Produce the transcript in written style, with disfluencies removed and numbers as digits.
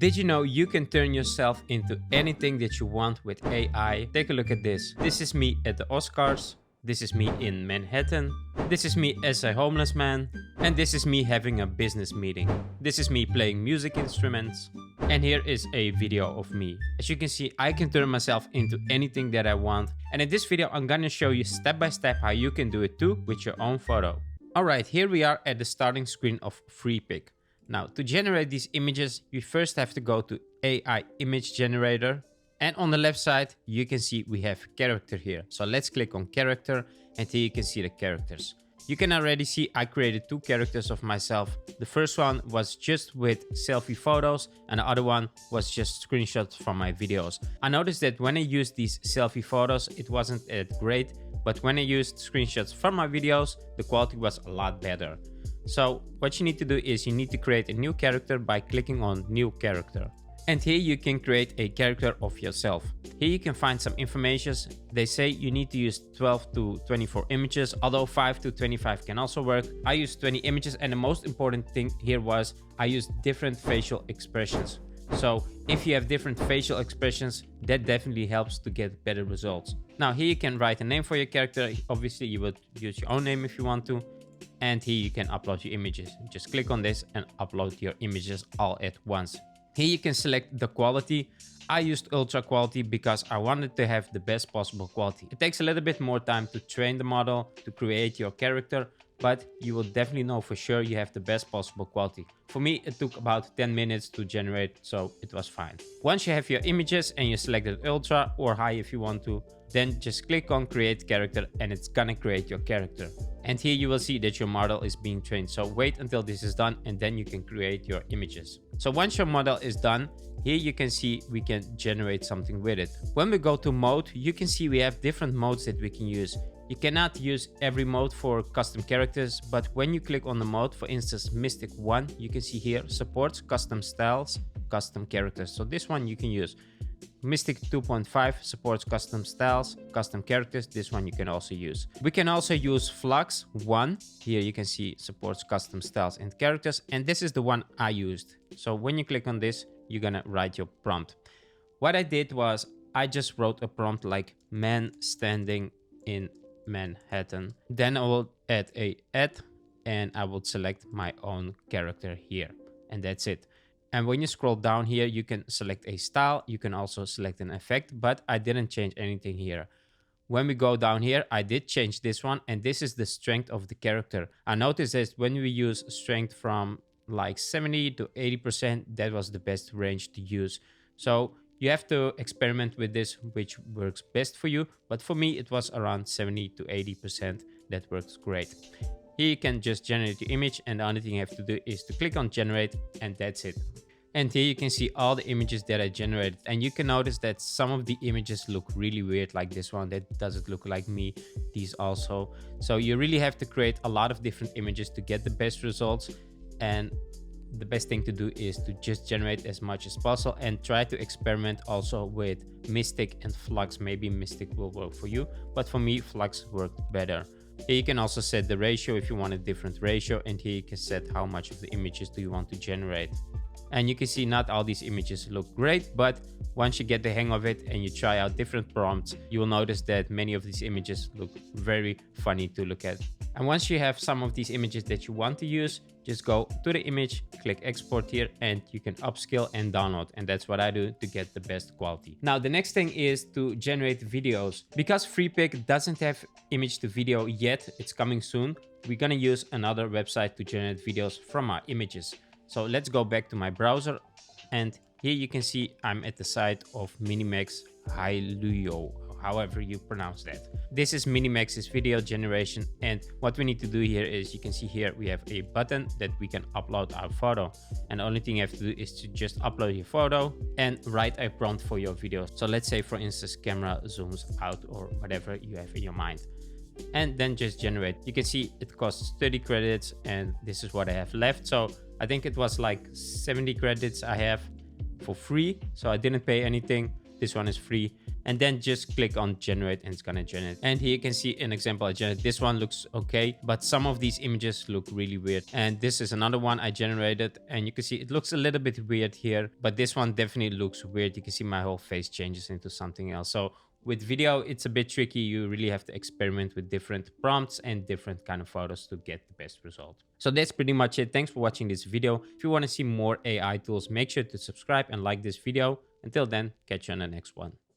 Did you know you can turn yourself into anything that you want with AI? Take a look at this. This is me at the Oscars. This is me in Manhattan. This is me as a homeless man. And this is me having a business meeting. This is me playing music instruments. And here is a video of me. As you can see, I can turn myself into anything that I want. And in this video, I'm gonna show you step by step how you can do it too with your own photo. Alright, here we are at the starting screen of FreePic. Now, to generate these images, you first have to go to AI Image Generator. And on the left side, you can see we have character here. So let's click on character and here you can see the characters. You can already see I created two characters of myself. The first one was just with selfie photos and the other one was just screenshots from my videos. I noticed that when I used these selfie photos, it wasn't that great, but when I used screenshots from my videos, the quality was a lot better. So what you need to do is you need to create a new character by clicking on new character. And here you can create a character of yourself. Here you can find some information. They say you need to use 12 to 24 images, although 5 to 25 can also work. I used 20 images and the most important thing here was I used different facial expressions. So if you have different facial expressions, that definitely helps to get better results. Now here you can write a name for your character. Obviously you would use your own name if you want to. And here you can upload your images. Just click on this and upload your images all at once. Here you can select the quality. I used ultra quality because I wanted to have the best possible quality. It takes a little bit more time to train the model to create your character, but you will definitely know for sure you have the best possible quality. For me, it took about 10 minutes to generate, so it was fine. Once you have your images and you selected ultra or high if you want to, then just click on create character and it's gonna create your character. And here you will see that your model is being trained. So wait until this is done and then you can create your images. So once your model is done, here you can see we can generate something with it. When we go to mode, you can see we have different modes that we can use. You cannot use every mode for custom characters, but when you click on the mode, for instance, Mystic 1, you can see here supports custom styles, custom characters. So this one you can use. Mystic 2.5 supports custom styles, custom characters. This one you can also use. We can also use Flux 1. Here you can see supports custom styles and characters. And this is the one I used. So when you click on this, you're gonna write your prompt. What I did was I just wrote a prompt like man standing in Manhattan. Then I will add a ad and I will select my own character here. And that's it. And when you scroll down here, you can select a style. You can also select an effect, but I didn't change anything here. When we go down here, I did change this one, and this is the strength of the character. I noticed that when we use strength from like 70 to 80%, that was the best range to use. So you have to experiment with this, which works best for you. But for me, it was around 70 to 80%. That works great. Here you can just generate your image and the only thing you have to do is to click on generate and that's it. And here you can see all the images that I generated and you can notice that some of the images look really weird, like this one that doesn't look like me, these also. So you really have to create a lot of different images to get the best results, and the best thing to do is to just generate as much as possible and try to experiment also with Mystic and Flux. Maybe Mystic will work for you, but for me Flux worked better. Here you can also set the ratio if you want a different ratio, and here you can set how much of the images do you want to generate. And you can see not all these images look great, but once you get the hang of it and you try out different prompts, you will notice that many of these images look very funny to look at. And once you have some of these images that you want to use, just go to the image, click export here, and you can upscale and download. And that's what I do to get the best quality. Now, the next thing is to generate videos. Because FreePic doesn't have image to video yet, it's coming soon. We're gonna use another website to generate videos from our images. So let's go back to my browser. And here you can see I'm at the site of Minimax Hailuo, however you pronounce that. This is Minimax's video generation, and what we need to do here is, you can see here we have a button that we can upload our photo, and the only thing you have to do is to just upload your photo and write a prompt for your video. So let's say for instance camera zooms out or whatever you have in your mind, and then just generate. You can see it costs 30 credits and this is what I have left. So I think it was like 70 credits I have for free, so I didn't pay anything. This one is free. And then just click on generate and it's gonna generate. And here you can see an example I generated. This one looks okay, but some of these images look really weird. And this is another one I generated, and you can see it looks a little bit weird here, but this one definitely looks weird. You can see my whole face changes into something else. So with video, it's a bit tricky. You really have to experiment with different prompts and different kind of photos to get the best result. So that's pretty much it. Thanks for watching this video. If you want to see more AI tools, make sure to subscribe and like this video. Until then, catch you on the next one.